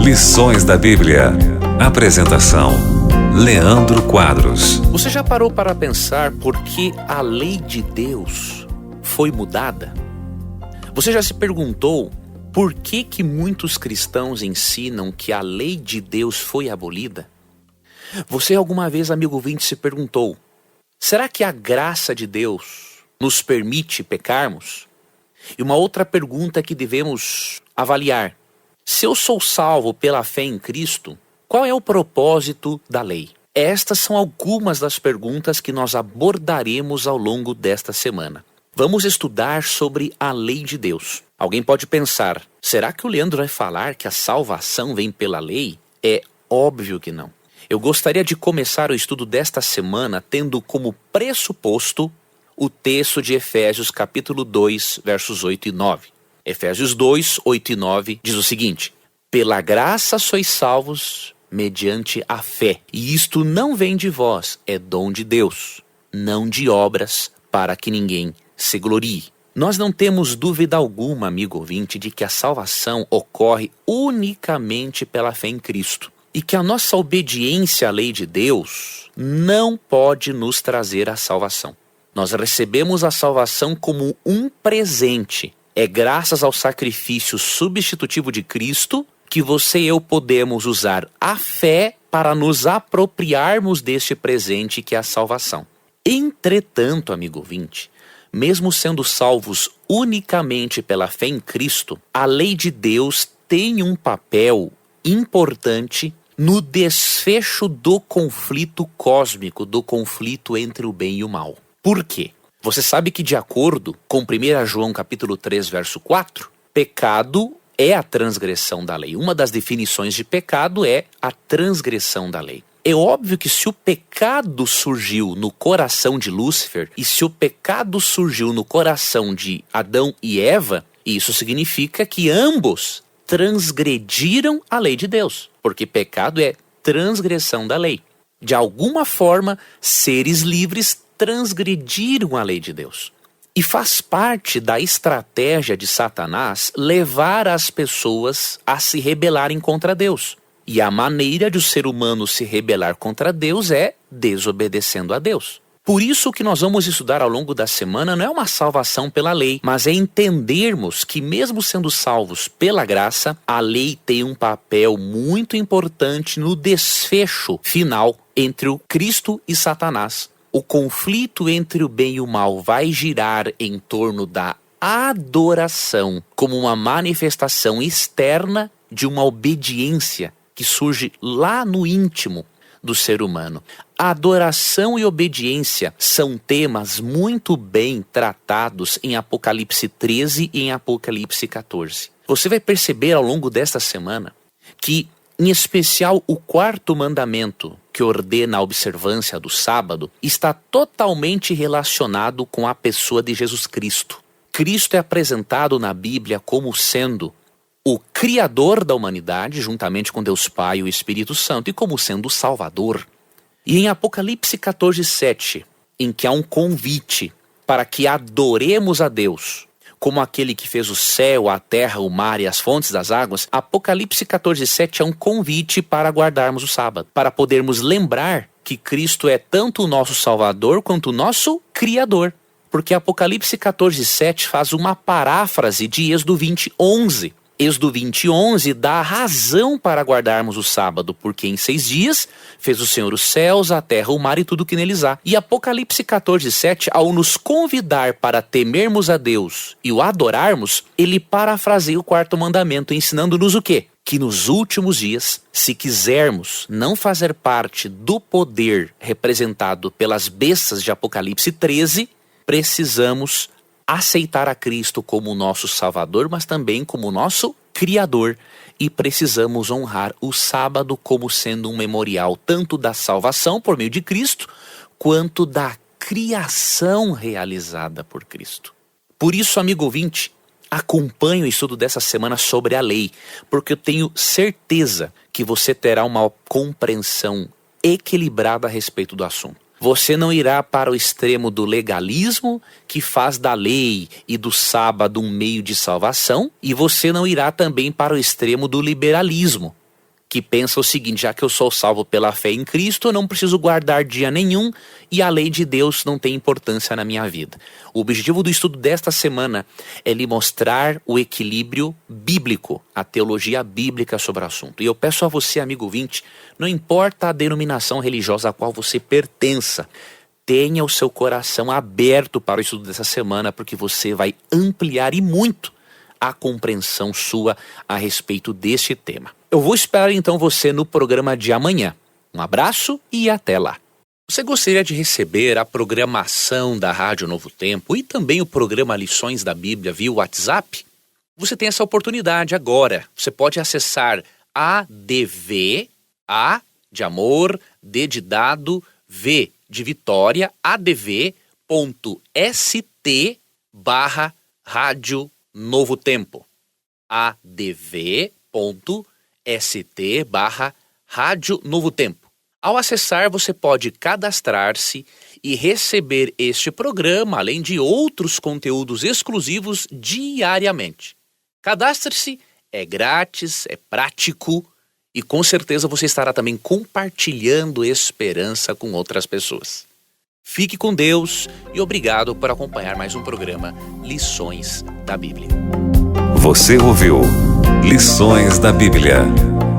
Lições da Bíblia. Apresentação: Leandro Quadros. Você já parou para pensar por que a lei de Deus foi mudada? Você já se perguntou por que muitos cristãos ensinam que a lei de Deus foi abolida? Você alguma vez, amigo ouvinte, se perguntou: será que a graça de Deus nos permite pecarmos? E uma outra pergunta que devemos avaliar: se eu sou salvo pela fé em Cristo, qual é o propósito da lei? Estas são algumas das perguntas que nós abordaremos ao longo desta semana. Vamos estudar sobre a lei de Deus. Alguém pode pensar: será que o Leandro vai falar que a salvação vem pela lei? É óbvio que não. Eu gostaria de começar o estudo desta semana tendo como pressuposto o texto de Efésios capítulo 2, versos 8 e 9. Efésios 2, 8 e 9 diz o seguinte: pela graça sois salvos mediante a fé, e isto não vem de vós, é dom de Deus, não de obras, para que ninguém se glorie. Nós não temos dúvida alguma, amigo ouvinte, de que a salvação ocorre unicamente pela fé em Cristo, e que a nossa obediência à lei de Deus não pode nos trazer a salvação. Nós recebemos a salvação como um presente. É graças ao sacrifício substitutivo de Cristo que você e eu podemos usar a fé para nos apropriarmos deste presente que é a salvação. Entretanto, amigo ouvinte, mesmo sendo salvos unicamente pela fé em Cristo, a lei de Deus tem um papel importante no desfecho do conflito cósmico, do conflito entre o bem e o mal. Por quê? Você sabe que, de acordo com 1 João capítulo 3, verso 4, pecado é a transgressão da lei. Uma das definições de pecado é a transgressão da lei. É óbvio que se o pecado surgiu no coração de Lúcifer e se o pecado surgiu no coração de Adão e Eva, isso significa que ambos transgrediram a lei de Deus, porque pecado é transgressão da lei. De alguma forma, seres livres transgrediram a lei de Deus. E faz parte da estratégia de Satanás levar as pessoas a se rebelarem contra Deus. E a maneira de o ser humano se rebelar contra Deus é desobedecendo a Deus. Por isso o que nós vamos estudar ao longo da semana não é uma salvação pela lei, mas é entendermos que mesmo sendo salvos pela graça, a lei tem um papel muito importante no desfecho final entre o Cristo e Satanás. O conflito entre o bem e o mal vai girar em torno da adoração como uma manifestação externa de uma obediência que surge lá no íntimo do ser humano. Adoração e obediência são temas muito bem tratados em Apocalipse 13 e em Apocalipse 14. Você vai perceber ao longo desta semana que, em especial, o quarto mandamento, que ordena a observância do sábado, está totalmente relacionado com a pessoa de Jesus Cristo. Cristo é apresentado na Bíblia como sendo o Criador da humanidade, juntamente com Deus Pai e o Espírito Santo, e como sendo o Salvador. E em Apocalipse 14, 7, em que há um convite para que adoremos a Deus como aquele que fez o céu, a terra, o mar e as fontes das águas, Apocalipse 14, 7 é um convite para guardarmos o sábado, para podermos lembrar que Cristo é tanto o nosso Salvador quanto o nosso Criador. Porque Apocalipse 14, 7 faz uma paráfrase de Êxodo 20, 11. Êxodo 20, 11 dá a razão para guardarmos o sábado, porque em 6 dias fez o Senhor os céus, a terra, o mar e tudo que neles há. E Apocalipse 14, 7, ao nos convidar para temermos a Deus e o adorarmos, ele parafraseia o quarto mandamento, ensinando-nos o quê? Que nos últimos dias, se quisermos não fazer parte do poder representado pelas bestas de Apocalipse 13, precisamos aceitar a Cristo como o nosso Salvador, mas também como o nosso Criador. E precisamos honrar o sábado como sendo um memorial tanto da salvação por meio de Cristo, quanto da criação realizada por Cristo. Por isso, amigo ouvinte, acompanhe o estudo dessa semana sobre a lei, porque eu tenho certeza que você terá uma compreensão equilibrada a respeito do assunto. Você não irá para o extremo do legalismo, que faz da lei e do sábado um meio de salvação, e você não irá também para o extremo do liberalismo, que pensa o seguinte: já que eu sou salvo pela fé em Cristo, eu não preciso guardar dia nenhum e a lei de Deus não tem importância na minha vida. O objetivo do estudo desta semana é lhe mostrar o equilíbrio bíblico, a teologia bíblica sobre o assunto. E eu peço a você, amigo ouvinte, não importa a denominação religiosa a qual você pertença, tenha o seu coração aberto para o estudo dessa semana, porque você vai ampliar e muito a compreensão sua a respeito deste tema. Eu vou esperar então você no programa de amanhã. Um abraço e até lá. Você gostaria de receber a programação da Rádio Novo Tempo e também o programa Lições da Bíblia via WhatsApp? Você tem essa oportunidade agora. Você pode acessar ADV, A de amor, D de dado, V de Vitória, adv.st/Rádio Novo Tempo. adv.st/Rádio Novo Tempo. Ao acessar, você pode cadastrar-se e receber este programa, além de outros conteúdos exclusivos diariamente. Cadastre-se, é grátis, é prático e com certeza você estará também compartilhando esperança com outras pessoas. Fique com Deus e obrigado por acompanhar mais um programa Lições da Bíblia. Você ouviu Lições da Bíblia.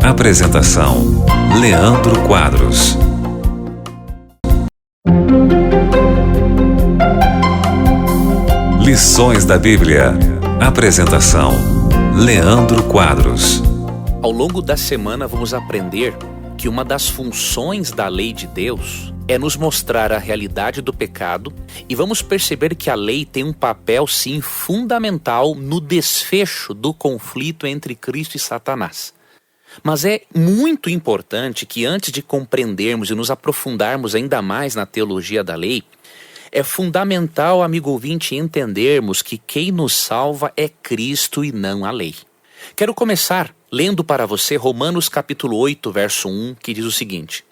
Apresentação: Leandro Quadros. Lições da Bíblia. Apresentação: Leandro Quadros. Ao longo da semana vamos aprender que uma das funções da lei de Deus é nos mostrar a realidade do pecado, e vamos perceber que a lei tem um papel sim fundamental no desfecho do conflito entre Cristo e Satanás. Mas é muito importante que antes de compreendermos e nos aprofundarmos ainda mais na teologia da lei, é fundamental, amigo ouvinte, entendermos que quem nos salva é Cristo e não a lei. Quero começar lendo para você Romanos capítulo 8, verso 1, que diz o seguinte: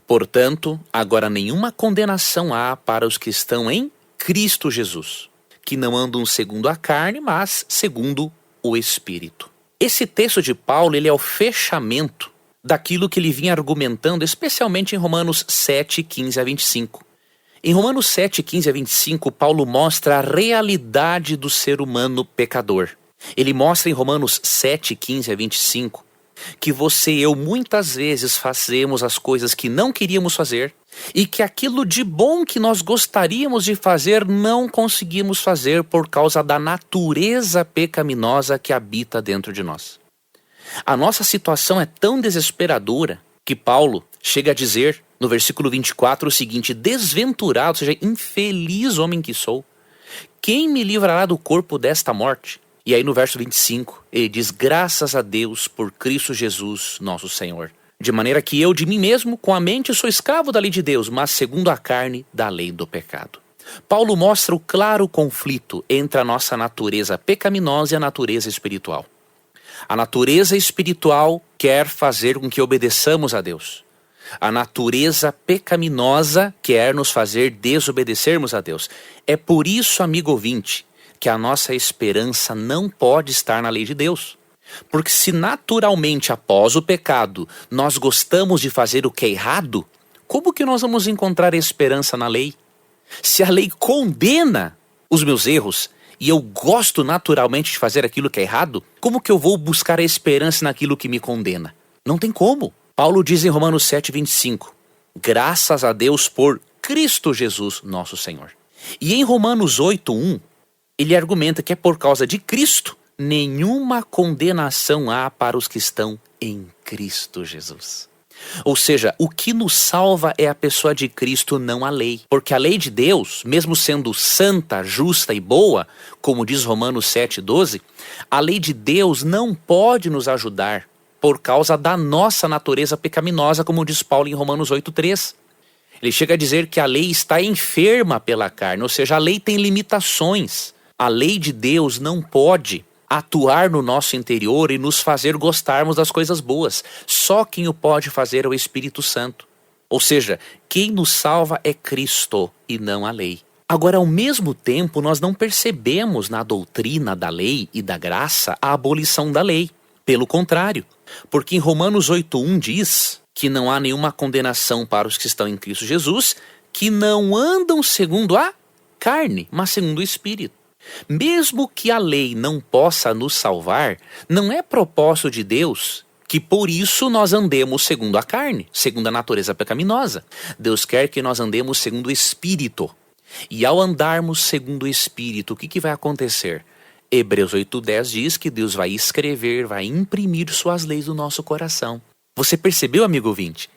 portanto, agora nenhuma condenação há para os que estão em Cristo Jesus, que não andam segundo a carne, mas segundo o Espírito. Esse texto de Paulo, ele é o fechamento daquilo que ele vinha argumentando, especialmente em Romanos 7, 15 a 25. Em Romanos 7, 15 a 25, Paulo mostra a realidade do ser humano pecador. Ele mostra em Romanos 7, 15 a 25, que você e eu muitas vezes fazemos as coisas que não queríamos fazer e que aquilo de bom que nós gostaríamos de fazer não conseguimos fazer por causa da natureza pecaminosa que habita dentro de nós. A nossa situação é tão desesperadora que Paulo chega a dizer no versículo 24 o seguinte: desventurado, ou seja, infeliz homem que sou, quem me livrará do corpo desta morte? E aí no verso 25, ele diz: graças a Deus por Cristo Jesus, nosso Senhor. De maneira que eu de mim mesmo, com a mente, sou escravo da lei de Deus, mas segundo a carne, da lei do pecado. Paulo mostra o claro conflito entre a nossa natureza pecaminosa e a natureza espiritual. A natureza espiritual quer fazer com que obedeçamos a Deus. A natureza pecaminosa quer nos fazer desobedecermos a Deus. É por isso, amigo ouvinte, que a nossa esperança não pode estar na lei de Deus. Porque se naturalmente após o pecado nós gostamos de fazer o que é errado, como que nós vamos encontrar esperança na lei? Se a lei condena os meus erros e eu gosto naturalmente de fazer aquilo que é errado, como que eu vou buscar a esperança naquilo que me condena? Não tem como. Paulo diz em Romanos 7, 25, graças a Deus por Cristo Jesus, nosso Senhor. E em Romanos 8, 1, ele argumenta que é por causa de Cristo, nenhuma condenação há para os que estão em Cristo Jesus. Ou seja, o que nos salva é a pessoa de Cristo, não a lei. Porque a lei de Deus, mesmo sendo santa, justa e boa, como diz Romanos 7, 12, a lei de Deus não pode nos ajudar por causa da nossa natureza pecaminosa, como diz Paulo em Romanos 8, 3. Ele chega a dizer que a lei está enferma pela carne, ou seja, a lei tem limitações. A lei de Deus não pode atuar no nosso interior e nos fazer gostarmos das coisas boas. Só quem o pode fazer é o Espírito Santo. Ou seja, quem nos salva é Cristo e não a lei. Agora, ao mesmo tempo, nós não percebemos na doutrina da lei e da graça a abolição da lei. Pelo contrário, Porque em Romanos 8:1 diz que não há nenhuma condenação para os que estão em Cristo Jesus, que não andam segundo a carne, mas segundo o Espírito. Mesmo que a lei não possa nos salvar, não é propósito de Deus que por isso nós andemos segundo a carne, segundo a natureza pecaminosa. Deus quer que nós andemos segundo o Espírito. E ao andarmos segundo o Espírito, o que vai acontecer? Hebreus 8:10 diz que Deus vai escrever, vai imprimir suas leis no nosso coração. Você percebeu, amigo ouvinte?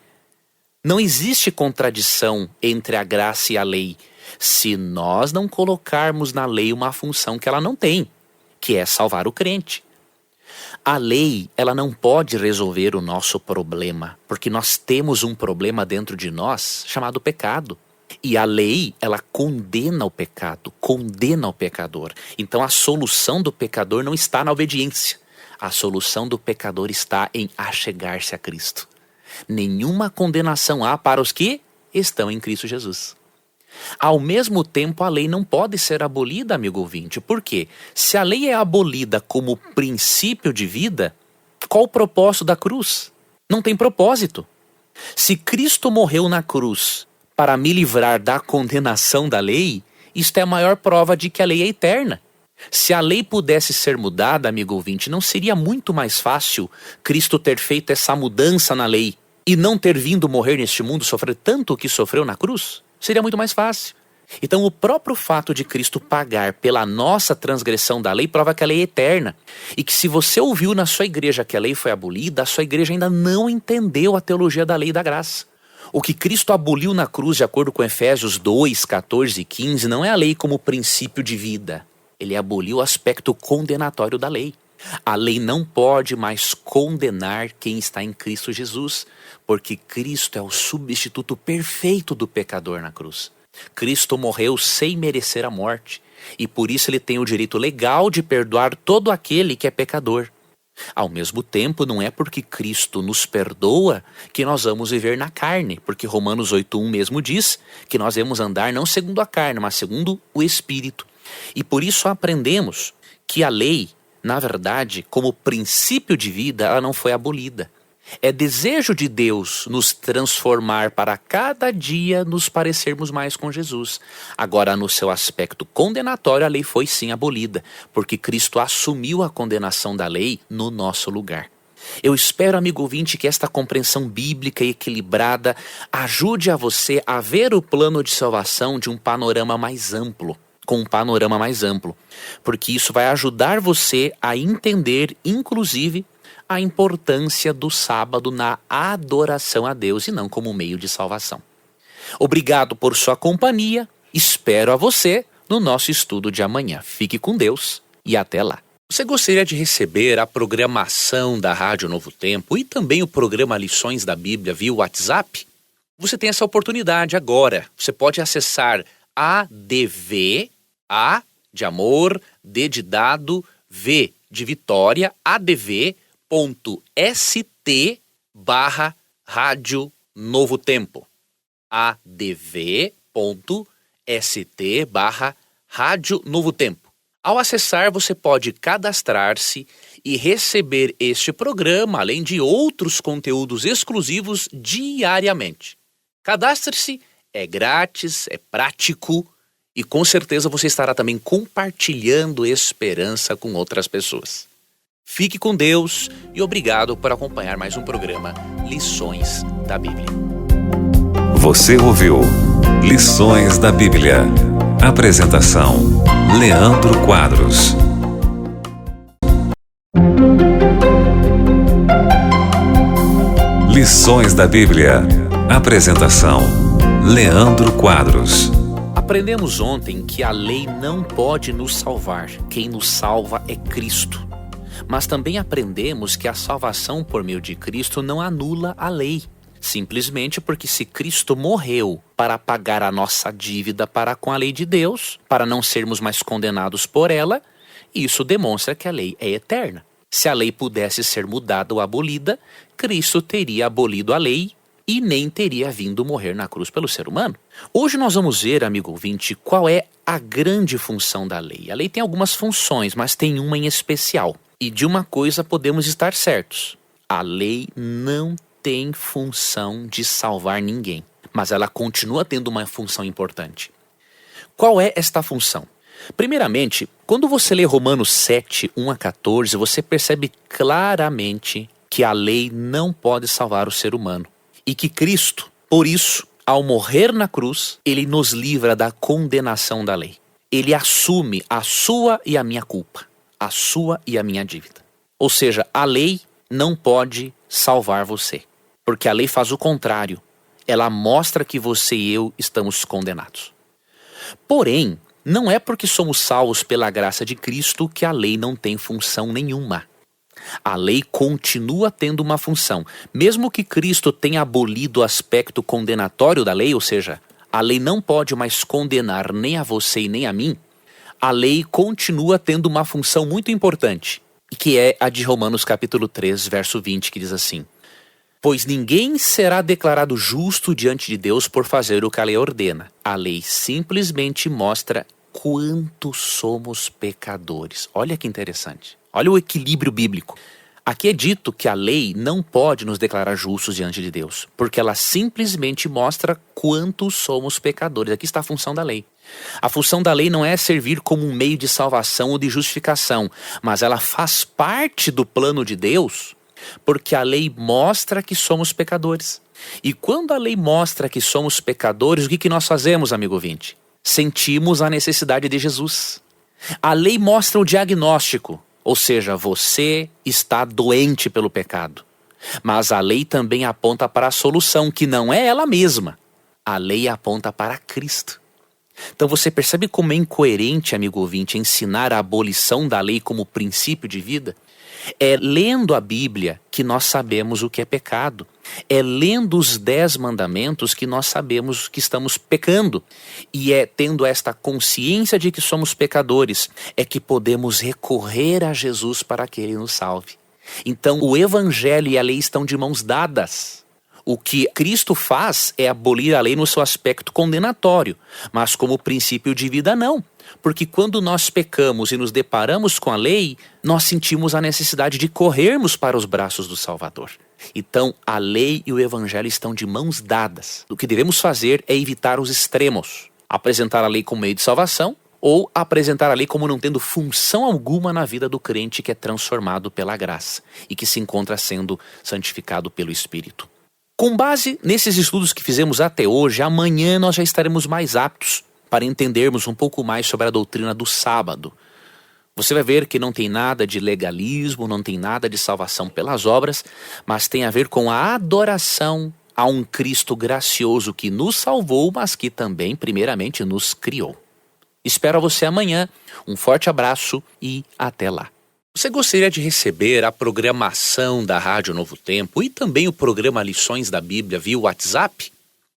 Não existe contradição entre a graça e a lei, se nós não colocarmos na lei uma função que ela não tem, que é salvar o crente. A lei, ela não pode resolver o nosso problema, porque nós temos um problema dentro de nós chamado pecado. E a lei, ela condena o pecado, condena o pecador. Então a solução do pecador não está na obediência. A solução do pecador está em achegar-se a Cristo. Nenhuma condenação há para os que estão em Cristo Jesus. Ao mesmo tempo, a lei não pode ser abolida, amigo ouvinte. Por quê? Se a lei é abolida como princípio de vida, qual o propósito da cruz? Não tem propósito. Se Cristo morreu na cruz para me livrar da condenação da lei, isto é a maior prova de que a lei é eterna. Se a lei pudesse ser mudada, amigo ouvinte, não seria muito mais fácil Cristo ter feito essa mudança na lei e não ter vindo morrer neste mundo, sofrer tanto o que sofreu na cruz? Seria muito mais fácil. Então o próprio fato de Cristo pagar pela nossa transgressão da lei prova que a lei é eterna. E que se você ouviu na sua igreja que a lei foi abolida, a sua igreja ainda não entendeu a teologia da lei e da graça. O que Cristo aboliu na cruz, de acordo com Efésios 2, 14 e 15, não é a lei como princípio de vida. Ele aboliu o aspecto condenatório da lei. A lei não pode mais condenar quem está em Cristo Jesus, porque Cristo é o substituto perfeito do pecador na cruz. Cristo morreu sem merecer a morte, e por isso ele tem o direito legal de perdoar todo aquele que é pecador. Ao mesmo tempo, não é porque Cristo nos perdoa que nós vamos viver na carne, porque Romanos 8:1 mesmo diz que nós devemos andar não segundo a carne, mas segundo o Espírito. E por isso aprendemos que a lei, na verdade, como princípio de vida, ela não foi abolida. É desejo de Deus nos transformar para cada dia nos parecermos mais com Jesus. Agora, no seu aspecto condenatório, a lei foi sim abolida, porque Cristo assumiu a condenação da lei no nosso lugar. Eu espero, amigo ouvinte, que esta compreensão bíblica e equilibrada ajude a você a ver o plano de salvação de um panorama mais amplo, com um panorama mais amplo, porque isso vai ajudar você a entender, inclusive, a importância do sábado na adoração a Deus e não como meio de salvação. Obrigado por sua companhia, espero a você no nosso estudo de amanhã. Fique com Deus e até lá. Você gostaria de receber a programação da Rádio Novo Tempo e também o programa Lições da Bíblia via WhatsApp? Você tem essa oportunidade agora. Você pode acessar ADV, A de amor, D de dado, V de Vitória, adv.st/Rádio Novo Tempo. adv.st/Rádio Novo Tempo. Ao acessar, você pode cadastrar-se e receber este programa, além de outros conteúdos exclusivos diariamente. Cadastre-se, é grátis, é prático e com certeza você estará também compartilhando esperança com outras pessoas. Fique com Deus e obrigado por acompanhar mais um programa Lições da Bíblia. Você ouviu Lições da Bíblia. Apresentação: Leandro Quadros. Lições da Bíblia. Apresentação: Leandro Quadros. Aprendemos ontem que a lei não pode nos salvar. Quem nos salva é Cristo. Mas também aprendemos que a salvação por meio de Cristo não anula a lei. Simplesmente porque se Cristo morreu para pagar a nossa dívida para com a lei de Deus, para não sermos mais condenados por ela, isso demonstra que a lei é eterna. Se a lei pudesse ser mudada ou abolida, Cristo teria abolido a lei e nem teria vindo morrer na cruz pelo ser humano. Hoje nós vamos ver, amigo ouvinte, qual é a grande função da lei. A lei tem algumas funções, mas tem uma em especial. E de uma coisa podemos estar certos: A lei não tem função de salvar ninguém, mas ela continua tendo uma função importante. Qual é esta função? Primeiramente, quando você lê Romanos 7, 1 a 14, você percebe claramente que a lei não pode salvar o ser humano. E que Cristo, por isso, ao morrer na cruz, ele nos livra da condenação da lei. Ele assume a sua e a minha culpa, a sua e a minha dívida. Ou seja, a lei não pode salvar você, porque a lei faz o contrário. Ela mostra que você e eu estamos condenados. Porém, não é porque somos salvos pela graça de Cristo que a lei não tem função nenhuma. A lei continua tendo uma função. Mesmo que Cristo tenha abolido o aspecto condenatório da lei, ou seja, a lei não pode mais condenar nem a você e nem a mim, a lei continua tendo uma função muito importante, que é a de Romanos capítulo 3, verso 20, que diz assim: pois ninguém será declarado justo diante de Deus por fazer o que a lei ordena. A lei simplesmente mostra quanto somos pecadores. Olha que interessante. Olha o equilíbrio bíblico. Aqui é dito que a lei não pode nos declarar justos diante de Deus, porque ela simplesmente mostra quanto somos pecadores. Aqui está a função da lei. A função da lei não é servir como um meio de salvação ou de justificação, mas ela faz parte do plano de Deus, porque a lei mostra que somos pecadores. E quando a lei mostra que somos pecadores, o que nós fazemos, amigo ouvinte? Sentimos a necessidade de Jesus. A lei mostra o diagnóstico, ou seja, você está doente pelo pecado. Mas a lei também aponta para a solução, que não é ela mesma. A lei aponta para Cristo. Então você percebe como é incoerente, amigo ouvinte, ensinar a abolição da lei como princípio de vida? É lendo a Bíblia que nós sabemos o que é pecado. É lendo os 10 mandamentos que nós sabemos que estamos pecando. E é tendo esta consciência de que somos pecadores, é que podemos recorrer a Jesus para que Ele nos salve. Então o Evangelho e a lei estão de mãos dadas. O que Cristo faz é abolir a lei no seu aspecto condenatório, mas como princípio de vida não. Porque quando nós pecamos e nos deparamos com a lei, nós sentimos a necessidade de corrermos para os braços do Salvador. Então, a lei e o Evangelho estão de mãos dadas. O que devemos fazer é evitar os extremos. Apresentar a lei como meio de salvação ou apresentar a lei como não tendo função alguma na vida do crente que é transformado pela graça e que se encontra sendo santificado pelo Espírito. Com base nesses estudos que fizemos até hoje, amanhã nós já estaremos mais aptos para entendermos um pouco mais sobre a doutrina do sábado. Você vai ver que não tem nada de legalismo, não tem nada de salvação pelas obras, mas tem a ver com a adoração a um Cristo gracioso que nos salvou, mas que também, primeiramente, nos criou. Espero você amanhã, um forte abraço e até lá. Você gostaria de receber a programação da Rádio Novo Tempo e também o programa Lições da Bíblia via WhatsApp?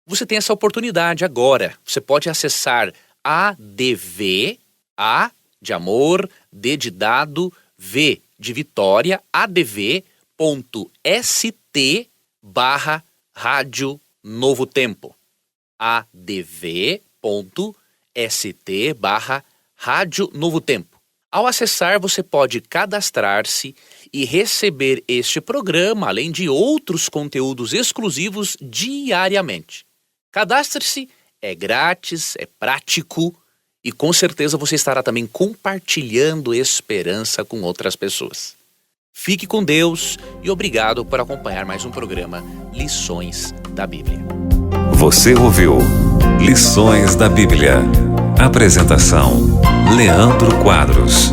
Você tem essa oportunidade agora. Você pode acessar ADV, A de amor, D de dado, V de Vitória, adv.st/Rádio Novo Tempo. adv.st/Rádio Novo Tempo. Ao acessar, você pode cadastrar-se e receber este programa, além de outros conteúdos exclusivos diariamente. Cadastre-se, é grátis, é prático e com certeza você estará também compartilhando esperança com outras pessoas. Fique com Deus e obrigado por acompanhar mais um programa Lições da Bíblia. Você ouviu Lições da Bíblia. Apresentação: Leandro Quadros.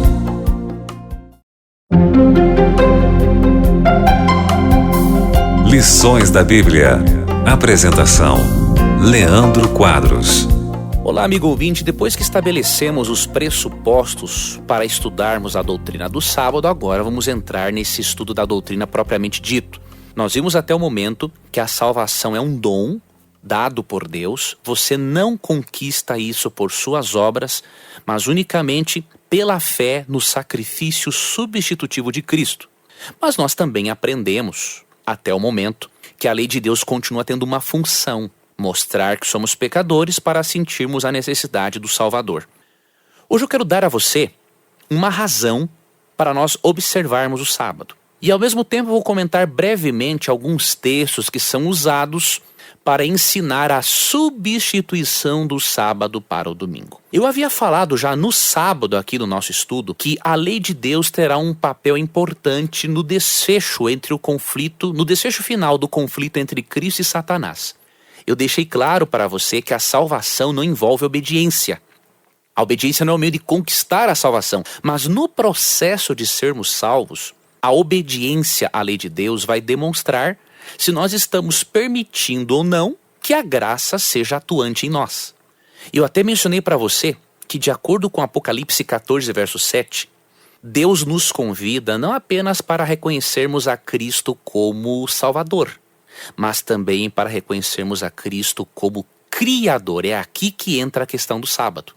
Lições da Bíblia. Apresentação: Leandro Quadros. Olá, amigo ouvinte. Depois que estabelecemos os pressupostos para estudarmos a doutrina do sábado, agora vamos entrar nesse estudo da doutrina propriamente dito. Nós vimos até o momento que a salvação é um dom dado por Deus. Você não conquista isso por suas obras, mas unicamente pela fé no sacrifício substitutivo de Cristo. Mas nós também aprendemos, até o momento, que a lei de Deus continua tendo uma função: mostrar que somos pecadores para sentirmos a necessidade do Salvador. Hoje eu quero dar a você uma razão para nós observarmos o sábado. E ao mesmo tempo vou comentar brevemente alguns textos que são usados para ensinar a substituição do sábado para o domingo. Eu havia falado já no sábado aqui no nosso estudo que a lei de Deus terá um papel importante no desfecho no desfecho final do conflito entre Cristo e Satanás. Eu deixei claro para você que a salvação não envolve obediência. A obediência não é o meio de conquistar a salvação, mas no processo de sermos salvos, a obediência à lei de Deus vai demonstrar se nós estamos permitindo ou não que a graça seja atuante em nós. Eu até mencionei para você que, de acordo com Apocalipse 14, verso 7, Deus nos convida não apenas para reconhecermos a Cristo como Salvador, mas também para reconhecermos a Cristo como Criador. É aqui que entra a questão do sábado.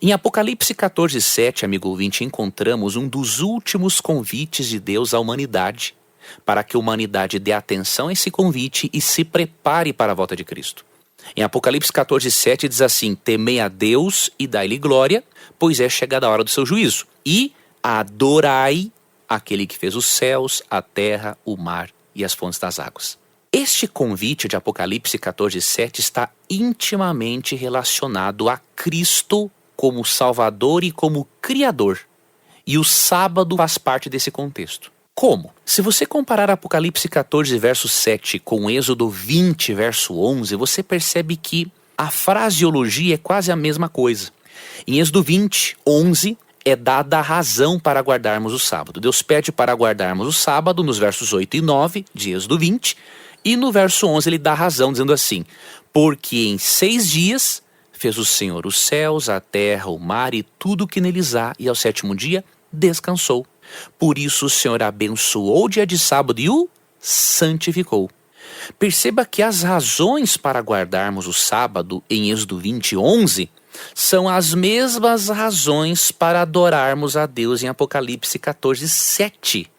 Em Apocalipse 14, 7, amigo ouvinte, encontramos um dos últimos convites de Deus à humanidade, para que a humanidade dê atenção a esse convite e se prepare para a volta de Cristo. Em Apocalipse 14, 7 diz assim: temei a Deus e dai-lhe glória, pois é chegada a hora do seu juízo, e adorai aquele que fez os céus, a terra, o mar e as fontes das águas. Este convite de Apocalipse 14, 7 está intimamente relacionado a Cristo como Salvador e como Criador. E o sábado faz parte desse contexto. Como? Se você comparar Apocalipse 14, verso 7 com Êxodo 20, verso 11, você percebe que a fraseologia é quase a mesma coisa. Em Êxodo 20, 11, é dada a razão para guardarmos o sábado. Deus pede para guardarmos o sábado nos versos 8 e 9 de Êxodo 20, e no verso 11 ele dá a razão, dizendo assim: porque em 6 dias fez o Senhor os céus, a terra, o mar e tudo o que neles há, e ao 7º dia descansou. Por isso o Senhor abençoou o dia de sábado e o santificou. Perceba que as razões para guardarmos o sábado em Êxodo 20, 11 são as mesmas razões para adorarmos a Deus em Apocalipse 14, 7.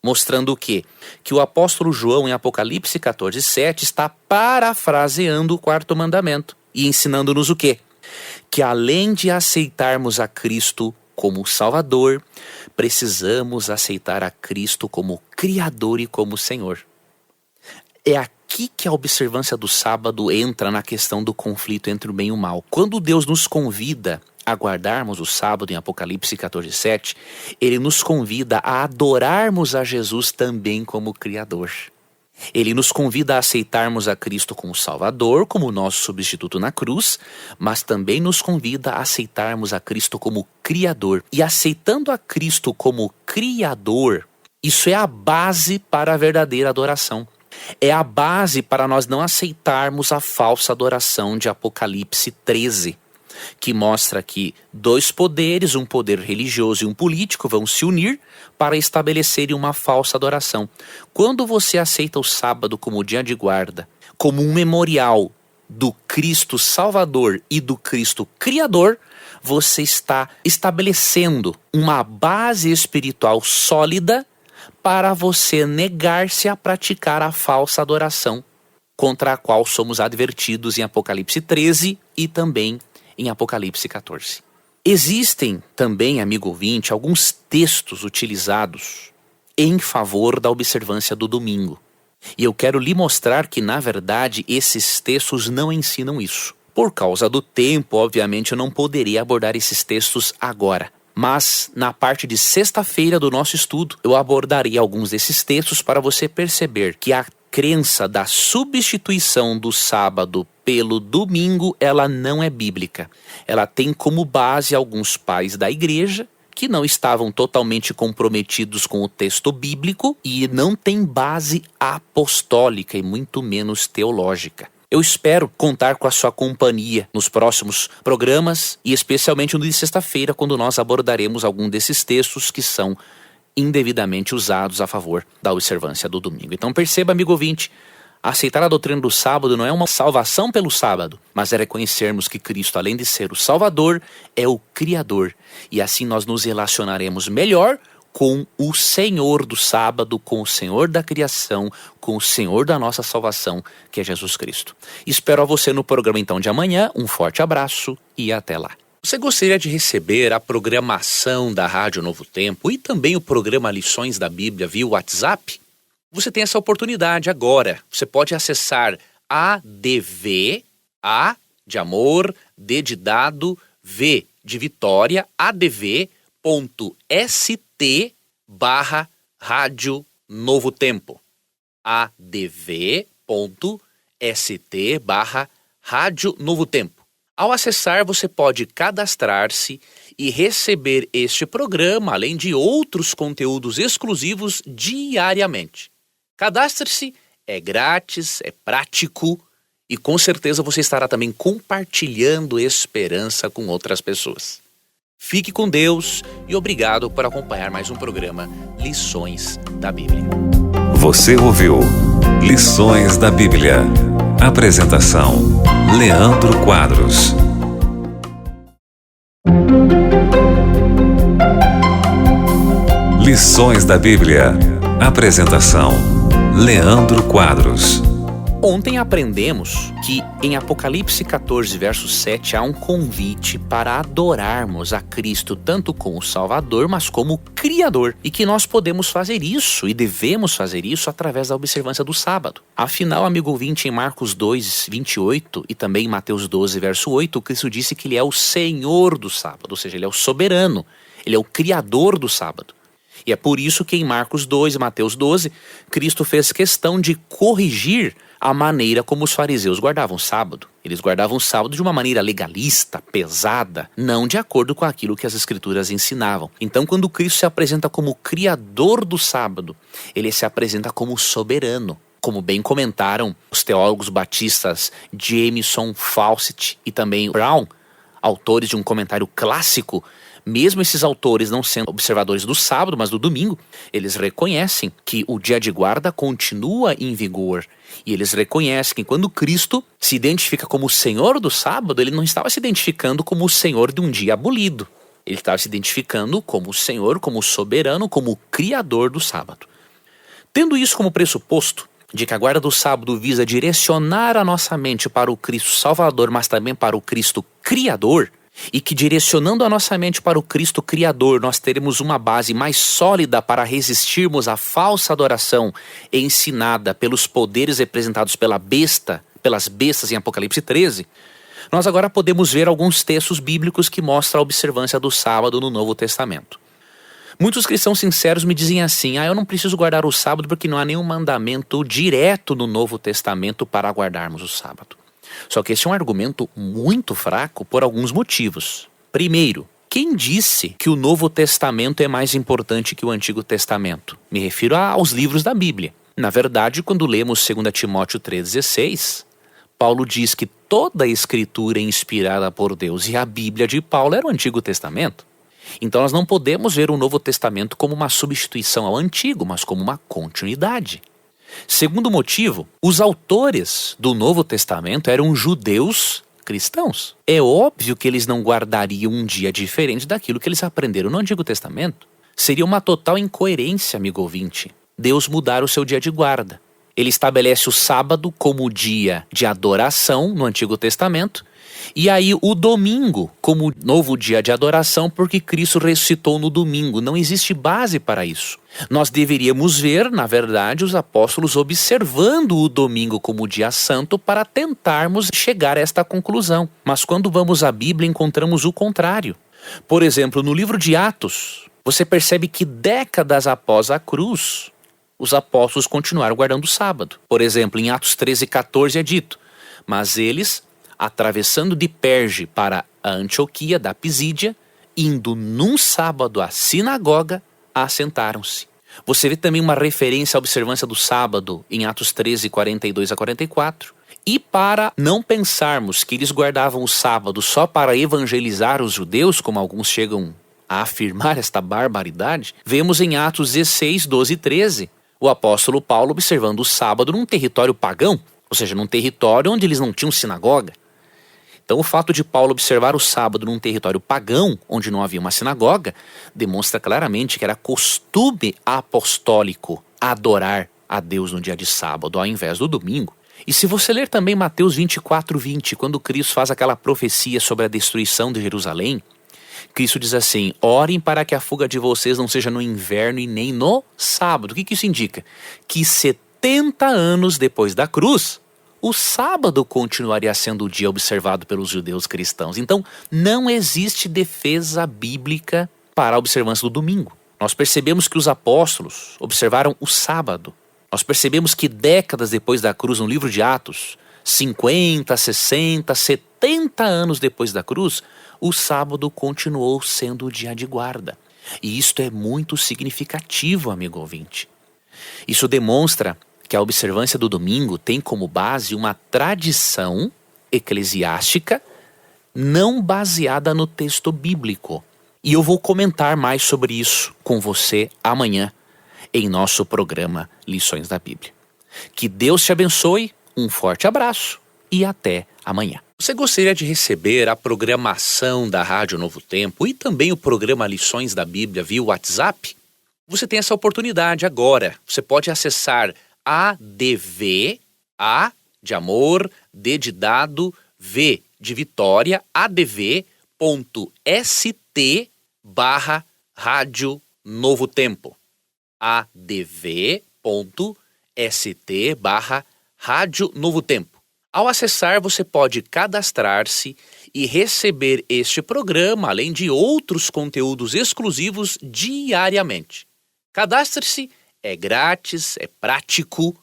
Mostrando o quê? Que o apóstolo João em Apocalipse 14, 7 está parafraseando o 4º mandamento e ensinando-nos o quê? Que além de aceitarmos a Cristo como Salvador, precisamos aceitar a Cristo como Criador e como Senhor. É aqui que a observância do sábado entra na questão do conflito entre o bem e o mal. Quando Deus nos convida a guardarmos o sábado em Apocalipse 14, 7, Ele nos convida a adorarmos a Jesus também como Criador. Ele nos convida a aceitarmos a Cristo como Salvador, como nosso substituto na cruz, mas também nos convida a aceitarmos a Cristo como Criador. E aceitando a Cristo como Criador, isso é a base para a verdadeira adoração. É a base para nós não aceitarmos a falsa adoração de Apocalipse 13, que mostra que 2 poderes, um poder religioso e um político, vão se unir para estabelecerem uma falsa adoração. Quando você aceita o sábado como dia de guarda, como um memorial do Cristo Salvador e do Cristo Criador, você está estabelecendo uma base espiritual sólida para você negar-se a praticar a falsa adoração, contra a qual somos advertidos em Apocalipse 13 e também em Apocalipse 14. Existem também, amigo ouvinte, alguns textos utilizados em favor da observância do domingo. E eu quero lhe mostrar que, na verdade, esses textos não ensinam isso. Por causa do tempo, obviamente, eu não poderia abordar esses textos agora. Mas, na parte de sexta-feira do nosso estudo, eu abordarei alguns desses textos para você perceber que a crença da substituição do sábado pelo domingo, ela não é bíblica. Ela tem como base alguns pais da igreja que não estavam totalmente comprometidos com o texto bíblico e não tem base apostólica e muito menos teológica. Eu espero contar com a sua companhia nos próximos programas e especialmente no de sexta-feira, quando nós abordaremos algum desses textos que são indevidamente usados a favor da observância do domingo. Então perceba, amigo ouvinte, aceitar a doutrina do sábado não é uma salvação pelo sábado, mas é reconhecermos que Cristo, além de ser o Salvador, é o Criador. E assim nós nos relacionaremos melhor com o Senhor do sábado, com o Senhor da criação, com o Senhor da nossa salvação, que é Jesus Cristo. Espero a você no programa então de amanhã. Um forte abraço e até lá. Você gostaria de receber a programação da Rádio Novo Tempo e também o programa Lições da Bíblia via WhatsApp? Você tem essa oportunidade agora. Você pode acessar ADV, A de amor, D de dado, V de Vitória, adv.st/Rádio Novo Tempo. adv.st/Rádio Novo Tempo. Ao acessar, você pode cadastrar-se e receber este programa, além de outros conteúdos exclusivos diariamente. Cadastre-se, é grátis, é prático e com certeza você estará também compartilhando esperança com outras pessoas. Fique com Deus e obrigado por acompanhar mais um programa Lições da Bíblia. Você ouviu Lições da Bíblia. Apresentação: Leandro Quadros. Lições da Bíblia. Apresentação: Leandro Quadros. Ontem aprendemos que em Apocalipse 14, verso 7, há um convite para adorarmos a Cristo tanto como Salvador, mas como Criador. E que nós podemos fazer isso e devemos fazer isso através da observância do sábado. Afinal, amigo ouvinte, em Marcos 2, 28 e também em Mateus 12, verso 8, Cristo disse que Ele é o Senhor do sábado, ou seja, Ele é o soberano, Ele é o Criador do sábado. E é por isso que em Marcos 2 e Mateus 12, Cristo fez questão de corrigir a maneira como os fariseus guardavam o sábado. Eles guardavam o sábado de uma maneira legalista, pesada, não de acordo com aquilo que as escrituras ensinavam. Então, quando Cristo se apresenta como Criador do sábado, Ele se apresenta como soberano. Como bem comentaram os teólogos batistas Jameson, Fawcett e também Brown, autores de um comentário clássico. Mesmo esses autores não sendo observadores do sábado, mas do domingo, eles reconhecem que o dia de guarda continua em vigor. E eles reconhecem que quando Cristo se identifica como o Senhor do sábado, Ele não estava se identificando como o Senhor de um dia abolido. Ele estava se identificando como o Senhor, como o soberano, como o Criador do sábado. Tendo isso como pressuposto, de que a guarda do sábado visa direcionar a nossa mente para o Cristo Salvador, mas também para o Cristo Criador, e que direcionando a nossa mente para o Cristo Criador, nós teremos uma base mais sólida para resistirmos à falsa adoração ensinada pelos poderes representados pelas bestas em Apocalipse 13, nós agora podemos ver alguns textos bíblicos que mostram a observância do sábado no Novo Testamento. Muitos cristãos sinceros me dizem assim: eu não preciso guardar o sábado porque não há nenhum mandamento direto no Novo Testamento para guardarmos o sábado. Só que esse é um argumento muito fraco por alguns motivos. Primeiro, quem disse que o Novo Testamento é mais importante que o Antigo Testamento? Me refiro aos livros da Bíblia. Na verdade, quando lemos 2 Timóteo 3,16, Paulo diz que toda a Escritura é inspirada por Deus e a Bíblia de Paulo era o Antigo Testamento. Então nós não podemos ver o Novo Testamento como uma substituição ao Antigo, mas como uma continuidade. Segundo motivo, os autores do Novo Testamento eram judeus cristãos. É óbvio que eles não guardariam um dia diferente daquilo que eles aprenderam no Antigo Testamento. Seria uma total incoerência, amigo ouvinte, Deus mudar o seu dia de guarda. Ele estabelece o sábado como dia de adoração no Antigo Testamento, e aí o domingo como novo dia de adoração porque Cristo ressuscitou no domingo. Não existe base para isso. Nós deveríamos ver, na verdade, os apóstolos observando o domingo como dia santo para tentarmos chegar a esta conclusão. Mas quando vamos à Bíblia encontramos o contrário. Por exemplo, no livro de Atos, você percebe que décadas após a cruz, os apóstolos continuaram guardando o sábado. Por exemplo, em Atos 13:14 é dito: mas eles, atravessando de Perge para a Antioquia da Pisídia, indo num sábado à sinagoga, assentaram-se. Você vê também uma referência à observância do sábado em Atos 13:42-44. E para não pensarmos que eles guardavam o sábado só para evangelizar os judeus, como alguns chegam a afirmar esta barbaridade, vemos em Atos 16:12-13 o apóstolo Paulo observando o sábado num território pagão, ou seja, num território onde eles não tinham sinagoga. Então o fato de Paulo observar o sábado num território pagão, onde não havia uma sinagoga, demonstra claramente que era costume apostólico adorar a Deus no dia de sábado, ao invés do domingo. E se você ler também Mateus 24:20, quando Cristo faz aquela profecia sobre a destruição de Jerusalém, Cristo diz assim: orem para que a fuga de vocês não seja no inverno e nem no sábado. O que isso indica? Que 70 anos depois da cruz, o sábado continuaria sendo o dia observado pelos judeus cristãos. Então, não existe defesa bíblica para a observância do domingo. Nós percebemos que os apóstolos observaram o sábado. Nós percebemos que décadas depois da cruz, no livro de Atos, 50, 60, 70 anos depois da cruz, o sábado continuou sendo o dia de guarda. E isto é muito significativo, amigo ouvinte. Isso demonstra que a observância do domingo tem como base uma tradição eclesiástica não baseada no texto bíblico. E eu vou comentar mais sobre isso com você amanhã em nosso programa Lições da Bíblia. Que Deus te abençoe, um forte abraço e até amanhã. Você gostaria de receber a programação da Rádio Novo Tempo e também o programa Lições da Bíblia via WhatsApp? Você tem essa oportunidade agora. Você pode acessar ADV, A de amor, D de dado, V de Vitória, adv.st/Rádio Novo Tempo. adv.st/Rádio Novo Tempo. Ao acessar, você pode cadastrar-se e receber este programa, além de outros conteúdos exclusivos diariamente. Cadastre-se, é grátis, é prático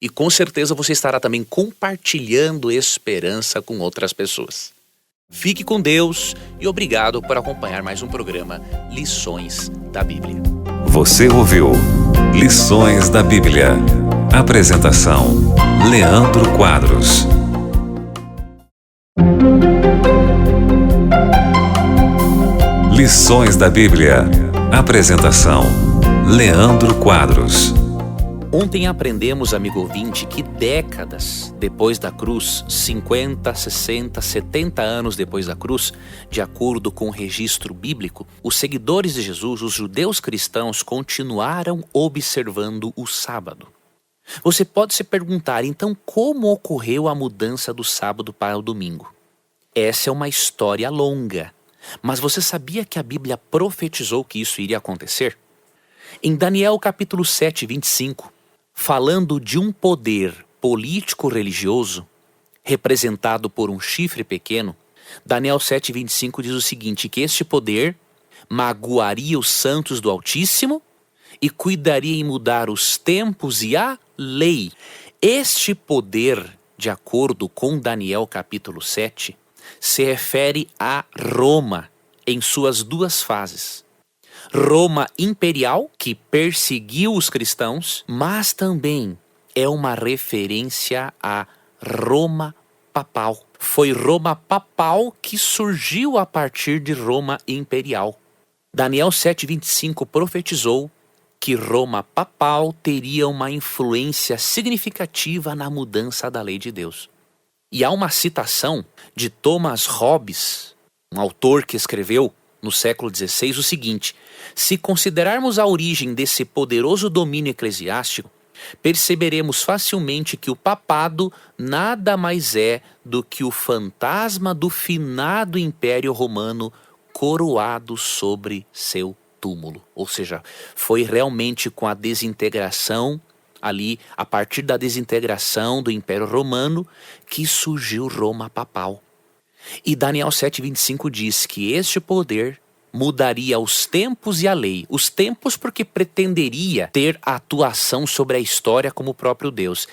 e com certeza você estará também compartilhando esperança com outras pessoas. Fique com Deus e obrigado por acompanhar mais um programa Lições da Bíblia. Você ouviu Lições da Bíblia. Apresentação: Leandro Quadros. Lições da Bíblia. Apresentação: Leandro Quadros. Ontem aprendemos, amigo ouvinte, que décadas depois da cruz, 50, 60, 70 anos depois da cruz, de acordo com o registro bíblico, os seguidores de Jesus, os judeus cristãos, continuaram observando o sábado. Você pode se perguntar, então, como ocorreu a mudança do sábado para o domingo? Essa é uma história longa, mas você sabia que a Bíblia profetizou que isso iria acontecer? Em Daniel capítulo 7, 25, falando de um poder político-religioso representado por um chifre pequeno, Daniel 7,25 diz o seguinte, que este poder magoaria os santos do Altíssimo e cuidaria em mudar os tempos e a lei. Este poder, de acordo com Daniel capítulo 7, se refere a Roma em suas duas fases. Roma imperial, que perseguiu os cristãos, mas também é uma referência a Roma papal. Foi Roma papal que surgiu a partir de Roma imperial. Daniel 7,25 profetizou que Roma papal teria uma influência significativa na mudança da lei de Deus. E há uma citação de Thomas Hobbes, um autor que escreveu no século XVI, o seguinte: se considerarmos a origem desse poderoso domínio eclesiástico, perceberemos facilmente que o papado nada mais é do que o fantasma do finado Império Romano coroado sobre seu túmulo. Ou seja, foi realmente com a desintegração, ali, a partir da desintegração do Império Romano, que surgiu Roma papal. E Daniel 7,25 diz que este poder mudaria os tempos e a lei. Os tempos porque pretenderia ter atuação sobre a história como o próprio Deus.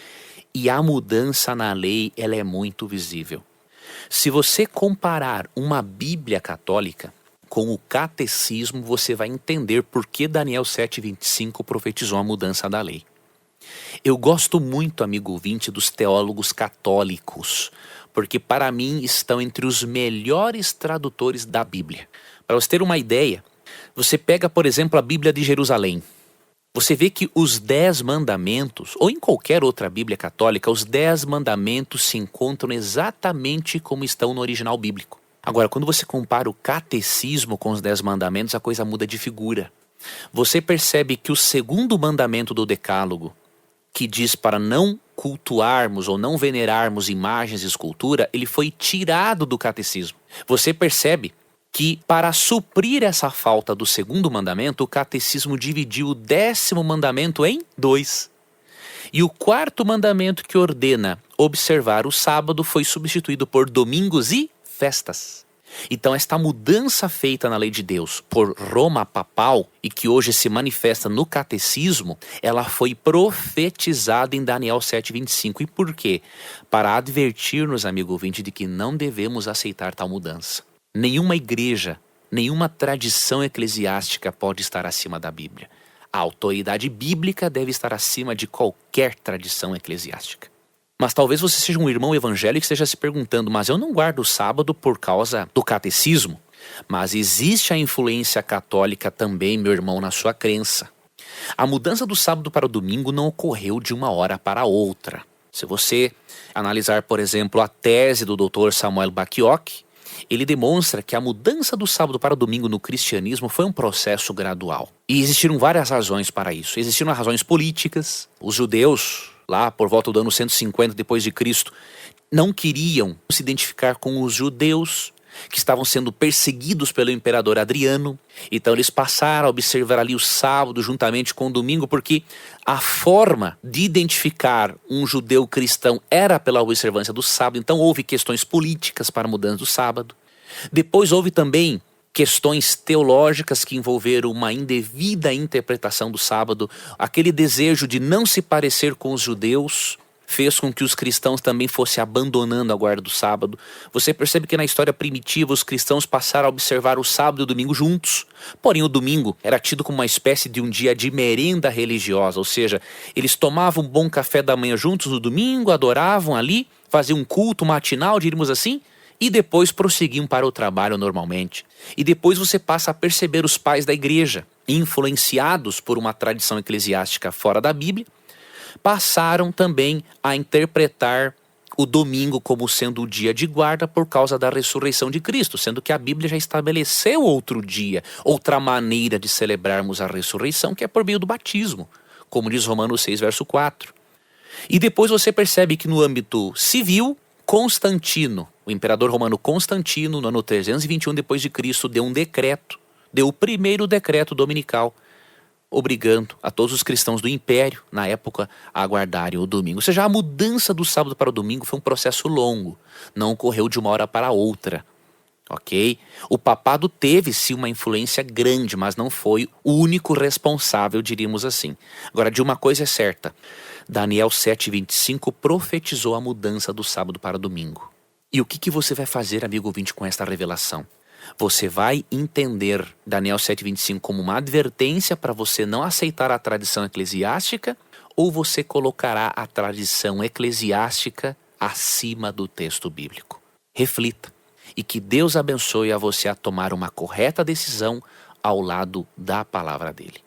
E a mudança na lei, ela é muito visível. Se você comparar uma Bíblia católica com o catecismo, você vai entender por que Daniel 7,25 profetizou a mudança da lei. Eu gosto muito, amigo ouvinte, dos teólogos católicos, porque para mim estão entre os melhores tradutores da Bíblia. Para você ter uma ideia, você pega, por exemplo, a Bíblia de Jerusalém. Você vê que os 10 mandamentos, ou em qualquer outra Bíblia católica, os 10 mandamentos se encontram exatamente como estão no original bíblico. Agora, quando você compara o catecismo com os 10 mandamentos, a coisa muda de figura. Você percebe que o segundo mandamento do Decálogo, que diz para não cultuarmos ou não venerarmos imagens e escultura, ele foi tirado do catecismo. Você percebe que, para suprir essa falta do segundo mandamento, o catecismo dividiu o 10º mandamento em 2. E o 4º mandamento, que ordena observar o sábado, foi substituído por domingos e festas. Então, esta mudança feita na lei de Deus por Roma papal e que hoje se manifesta no catecismo, ela foi profetizada em Daniel 7:25. E por quê? Para advertir-nos, amigo ouvinte, de que não devemos aceitar tal mudança. Nenhuma igreja, nenhuma tradição eclesiástica pode estar acima da Bíblia. A autoridade bíblica deve estar acima de qualquer tradição eclesiástica. Mas talvez você seja um irmão evangélico que esteja se perguntando, mas eu não guardo o sábado por causa do catecismo. Mas existe a influência católica também, meu irmão, na sua crença. A mudança do sábado para o domingo não ocorreu de uma hora para outra. Se você analisar, por exemplo, a tese do Dr. Samuel Bacchiocchi, ele demonstra que a mudança do sábado para o domingo no cristianismo foi um processo gradual. E existiram várias razões para isso. Existiram razões políticas. Os judeus, lá por volta do ano 150 depois de Cristo, não queriam se identificar com os judeus que estavam sendo perseguidos pelo imperador Adriano. Então eles passaram a observar ali o sábado juntamente com o domingo, porque a forma de identificar um judeu cristão era pela observância do sábado. Então houve questões políticas para a mudança do sábado. Depois houve também questões teológicas que envolveram uma indevida interpretação do sábado. Aquele desejo de não se parecer com os judeus fez com que os cristãos também fossem abandonando a guarda do sábado. Você percebe que na história primitiva os cristãos passaram a observar o sábado e o domingo juntos. Porém, o domingo era tido como uma espécie de um dia de merenda religiosa, ou seja, eles tomavam um bom café da manhã juntos no domingo, adoravam ali, faziam um culto matinal, diríamos assim, e depois prosseguiam para o trabalho normalmente. E depois você passa a perceber os pais da igreja, influenciados por uma tradição eclesiástica fora da Bíblia, passaram também a interpretar o domingo como sendo o dia de guarda por causa da ressurreição de Cristo, sendo que a Bíblia já estabeleceu outro dia, outra maneira de celebrarmos a ressurreição, que é por meio do batismo, como diz Romanos 6, verso 4. E depois você percebe que no âmbito civil, Constantino, o imperador romano Constantino, no ano 321 depois de Cristo, deu um decreto, deu o primeiro decreto dominical, obrigando a todos os cristãos do império, na época, a guardarem o domingo. Ou seja, a mudança do sábado para o domingo foi um processo longo, não ocorreu de uma hora para outra, ok? O papado teve sim uma influência grande, mas não foi o único responsável, diríamos assim. Agora, de uma coisa é certa, Daniel 7:25 profetizou a mudança do sábado para o domingo. E o que você vai fazer, amigo ouvinte, com esta revelação? Você vai entender Daniel 7:25 como uma advertência para você não aceitar a tradição eclesiástica, ou você colocará a tradição eclesiástica acima do texto bíblico? Reflita e que Deus abençoe a você a tomar uma correta decisão ao lado da palavra dele.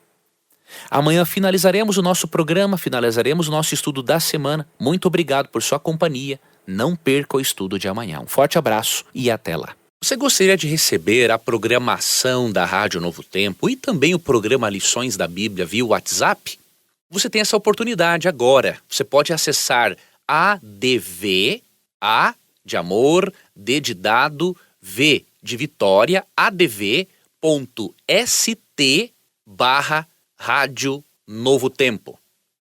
Amanhã finalizaremos o nosso programa, finalizaremos o nosso estudo da semana. Muito obrigado por sua companhia. Não perca o estudo de amanhã. Um forte abraço e até lá. Você gostaria de receber a programação da Rádio Novo Tempo e também o programa Lições da Bíblia via WhatsApp? Você tem essa oportunidade agora. Você pode acessar ADV, A de amor, D de dado, V de Vitória, adv.st/Rádio Novo Tempo.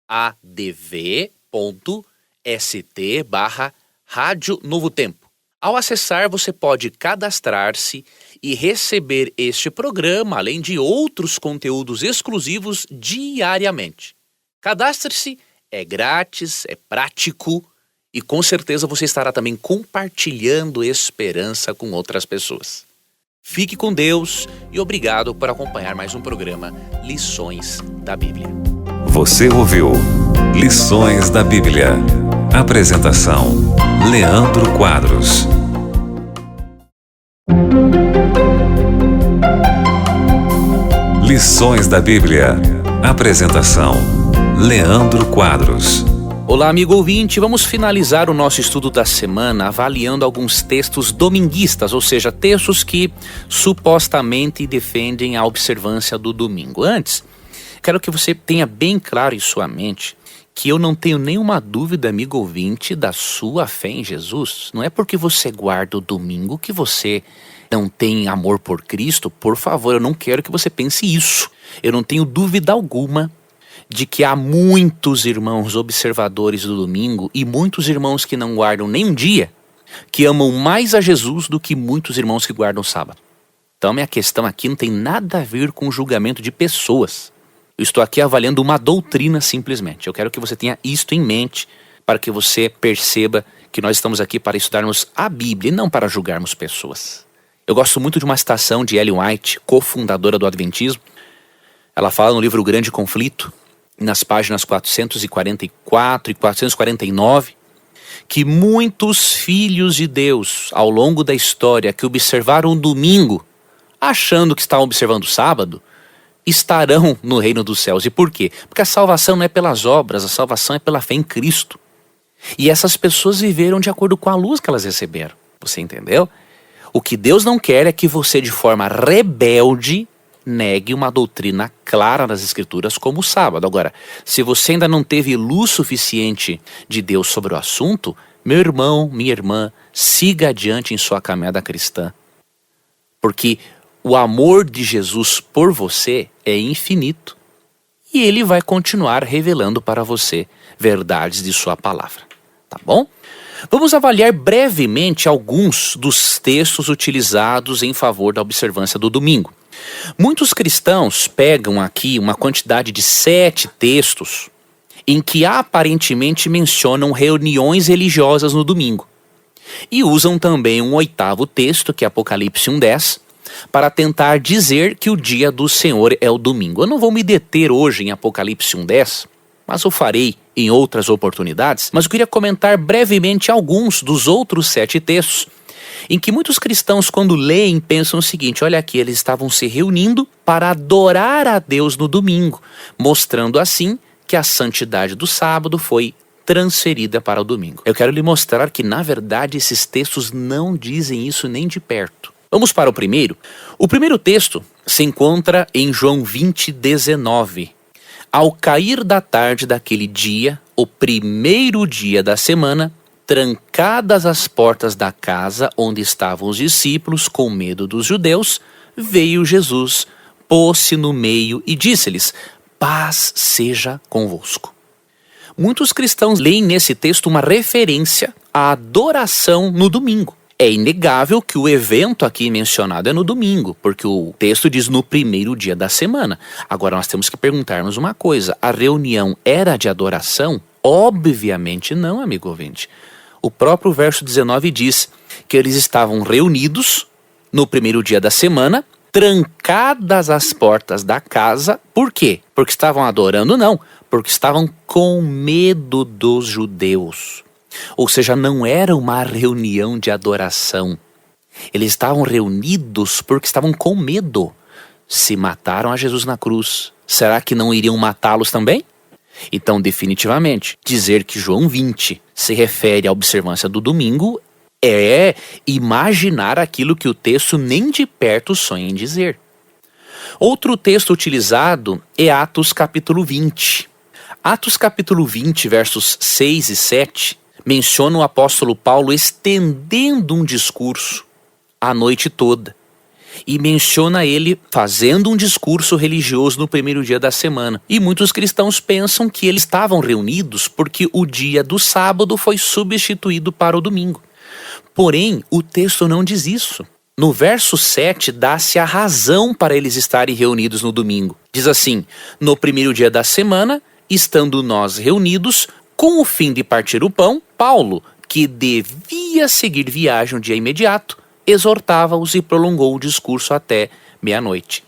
adv.st/Rádio Novo Tempo. Ao acessar, você pode cadastrar-se e receber este programa, além de outros conteúdos exclusivos diariamente. Cadastre-se, é grátis, é prático e com certeza você estará também compartilhando esperança com outras pessoas. Fique com Deus e obrigado por acompanhar mais um programa Lições da Bíblia. Você ouviu Lições da Bíblia. Apresentação: Leandro Quadros. Lições da Bíblia. Apresentação: Leandro Quadros. Olá, amigo ouvinte, vamos finalizar o nosso estudo da semana avaliando alguns textos dominguistas, ou seja, textos que supostamente defendem a observância do domingo. Antes, quero que você tenha bem claro em sua mente que eu não tenho nenhuma dúvida, amigo ouvinte, da sua fé em Jesus. Não é porque você guarda o domingo que você não tem amor por Cristo. Por favor, eu não quero que você pense isso. Eu não tenho dúvida alguma de que há muitos irmãos observadores do domingo e muitos irmãos que não guardam nem um dia, que amam mais a Jesus do que muitos irmãos que guardam o sábado. Então minha questão aqui não tem nada a ver com julgamento de pessoas. Eu estou aqui avaliando uma doutrina simplesmente. Eu quero que você tenha isto em mente para que você perceba que nós estamos aqui para estudarmos a Bíblia e não para julgarmos pessoas. Eu gosto muito de uma citação de Ellen White, cofundadora do Adventismo. Ela fala no livro O Grande Conflito, nas páginas 444 e 449, que muitos filhos de Deus ao longo da história que observaram o domingo, achando que estavam observando o sábado, estarão no reino dos céus. E por quê? Porque a salvação não é pelas obras, a salvação é pela fé em Cristo. E essas pessoas viveram de acordo com a luz que elas receberam. Você entendeu? O que Deus não quer é que você, de forma rebelde, negue uma doutrina clara das Escrituras como o sábado. Agora, se você ainda não teve luz suficiente de Deus sobre o assunto, meu irmão, minha irmã, siga adiante em sua caminhada cristã. Porque o amor de Jesus por você é infinito e Ele vai continuar revelando para você verdades de sua palavra. Tá bom? Vamos avaliar brevemente alguns dos textos utilizados em favor da observância do domingo. Muitos cristãos pegam aqui uma quantidade de 7 textos em que aparentemente mencionam reuniões religiosas no domingo. E usam também um 8º texto, que é Apocalipse 1:10, para tentar dizer que o dia do Senhor é o domingo. Eu não vou me deter hoje em Apocalipse 1:10, mas eu farei em outras oportunidades. Mas eu queria comentar brevemente alguns dos outros 7 textos em que muitos cristãos, quando leem, pensam o seguinte: olha aqui, eles estavam se reunindo para adorar a Deus no domingo, mostrando assim que a santidade do sábado foi transferida para o domingo. Eu quero lhe mostrar que, na verdade, esses textos não dizem isso nem de perto. Vamos para o primeiro. O primeiro texto se encontra em João 20:19. Ao cair da tarde daquele dia, o primeiro dia da semana, trancadas as portas da casa onde estavam os discípulos com medo dos judeus, veio Jesus, pôs-se no meio e disse-lhes: paz seja convosco. Muitos cristãos leem nesse texto uma referência à adoração no domingo. É inegável que o evento aqui mencionado é no domingo, porque o texto diz no primeiro dia da semana. Agora nós temos que perguntarmos uma coisa: a reunião era de adoração? Obviamente não, amigo ouvinte. O próprio verso 19 diz que eles estavam reunidos no primeiro dia da semana, trancadas as portas da casa. Por quê? Porque estavam adorando? Não, porque estavam com medo dos judeus. Ou seja, não era uma reunião de adoração. Eles estavam reunidos porque estavam com medo. Se mataram a Jesus na cruz, será que não iriam matá-los também? Então, definitivamente, dizer que João 20 se refere à observância do domingo é imaginar aquilo que o texto nem de perto sonha em dizer. Outro texto utilizado é Atos capítulo 20. Atos capítulo 20, versos 6 e 7, menciona o apóstolo Paulo estendendo um discurso a noite toda. E menciona ele fazendo um discurso religioso no primeiro dia da semana. E muitos cristãos pensam que eles estavam reunidos porque o dia do sábado foi substituído para o domingo. Porém, o texto não diz isso. No verso 7, dá-se a razão para eles estarem reunidos no domingo. Diz assim: no primeiro dia da semana, estando nós reunidos, com o fim de partir o pão, Paulo, que devia seguir viagem um dia imediato, exortava-os e prolongou o discurso até meia-noite.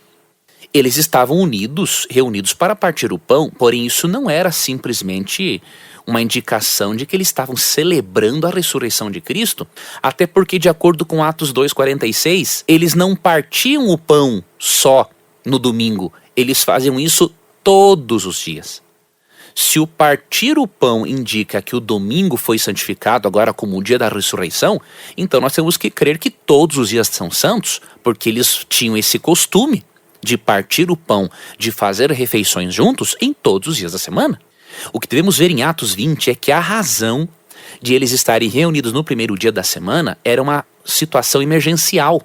Eles estavam reunidos para partir o pão, porém isso não era simplesmente uma indicação de que eles estavam celebrando a ressurreição de Cristo, até porque, de acordo com Atos 2,46, eles não partiam o pão só no domingo, eles faziam isso todos os dias. Se o partir o pão indica que o domingo foi santificado agora como o dia da ressurreição, então nós temos que crer que todos os dias são santos, porque eles tinham esse costume de partir o pão, de fazer refeições juntos em todos os dias da semana. O que devemos ver em Atos 20 é que a razão de eles estarem reunidos no primeiro dia da semana era uma situação emergencial.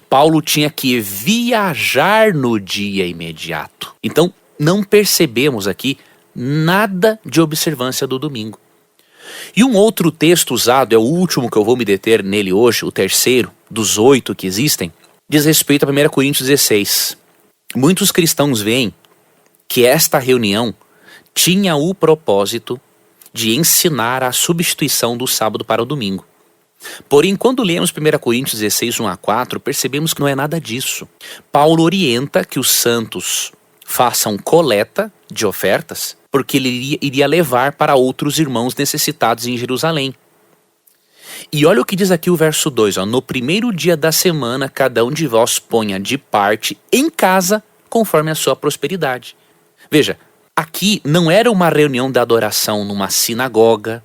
Paulo tinha que viajar no dia imediato. Então, não percebemos aqui nada de observância do domingo. E um outro texto usado, é o último que eu vou me deter nele hoje, o terceiro dos 8 que existem, diz respeito a 1 Coríntios 16. Muitos cristãos veem que esta reunião tinha o propósito de ensinar a substituição do sábado para o domingo. Porém, quando lemos 1 Coríntios 16, 1-4, percebemos que não é nada disso. Paulo orienta que os santos façam coleta de ofertas, porque ele iria levar para outros irmãos necessitados em Jerusalém. E olha o que diz aqui o verso 2, no primeiro dia da semana, cada um de vós ponha de parte em casa, conforme a sua prosperidade. Veja, aqui não era uma reunião da adoração numa sinagoga,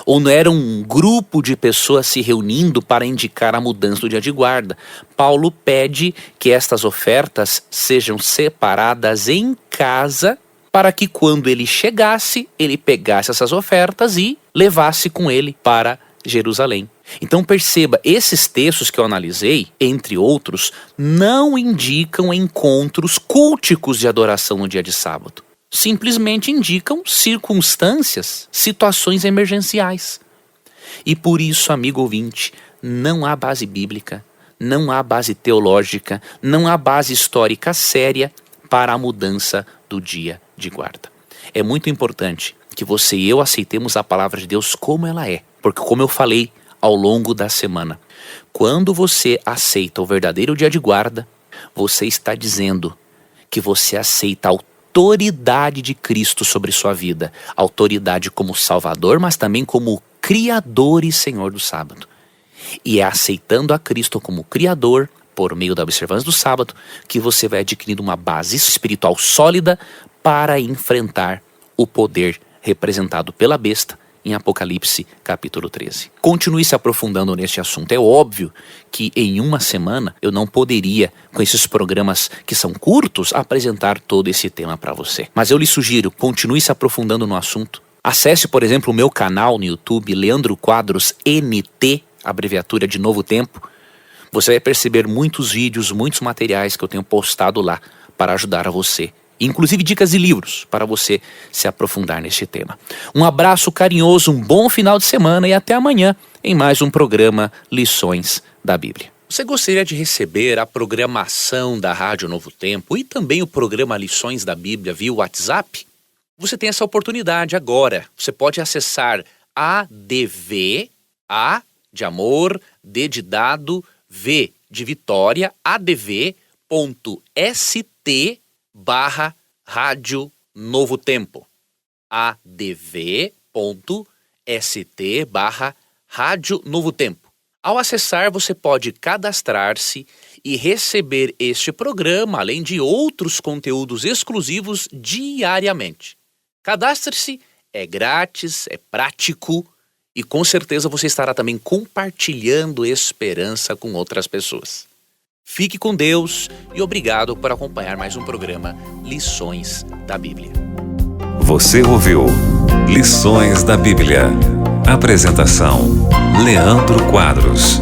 ou não era um grupo de pessoas se reunindo para indicar a mudança do dia de guarda. Paulo pede que estas ofertas sejam separadas em casa, para que quando ele chegasse, ele pegasse essas ofertas e levasse com ele para Jerusalém. Então perceba, esses textos que eu analisei, entre outros, não indicam encontros culticos de adoração no dia de sábado. Simplesmente indicam circunstâncias, situações emergenciais. E por isso, amigo ouvinte, não há base bíblica, não há base teológica, não há base histórica séria para a mudança do dia de guarda. É muito importante que você e eu aceitemos a palavra de Deus como ela é, porque como eu falei ao longo da semana, quando você aceita o verdadeiro dia de guarda, você está dizendo que você aceita a autoridade de Cristo sobre sua vida, autoridade como Salvador, mas também como Criador e Senhor do sábado. E é aceitando a Cristo como Criador, por meio da observância do sábado, que você vai adquirindo uma base espiritual sólida para enfrentar o poder representado pela besta em Apocalipse capítulo 13. Continue se aprofundando neste assunto. É óbvio que em uma semana eu não poderia, com esses programas que são curtos, apresentar todo esse tema para você. Mas eu lhe sugiro, continue se aprofundando no assunto. Acesse, por exemplo, o meu canal no YouTube, Leandro Quadros NT, abreviatura de Novo Tempo. Você vai perceber muitos vídeos, muitos materiais que eu tenho postado lá para ajudar a você. Inclusive dicas de livros para você se aprofundar neste tema. Um abraço carinhoso, um bom final de semana e até amanhã em mais um programa Lições da Bíblia. Você gostaria de receber a programação da Rádio Novo Tempo e também o programa Lições da Bíblia via WhatsApp? Você tem essa oportunidade agora. Você pode acessar ADV, A de amor, D de dado, V de Vitória, adv.st/Rádio Novo Tempo. adv.st/Rádio Novo Tempo. Ao acessar, você pode cadastrar-se e receber este programa, além de outros conteúdos exclusivos diariamente. Cadastre-se, é grátis, é prático e com certeza você estará também compartilhando esperança com outras pessoas. Fique com Deus e obrigado por acompanhar mais um programa Lições da Bíblia. Você ouviu Lições da Bíblia. Apresentação: Leandro Quadros.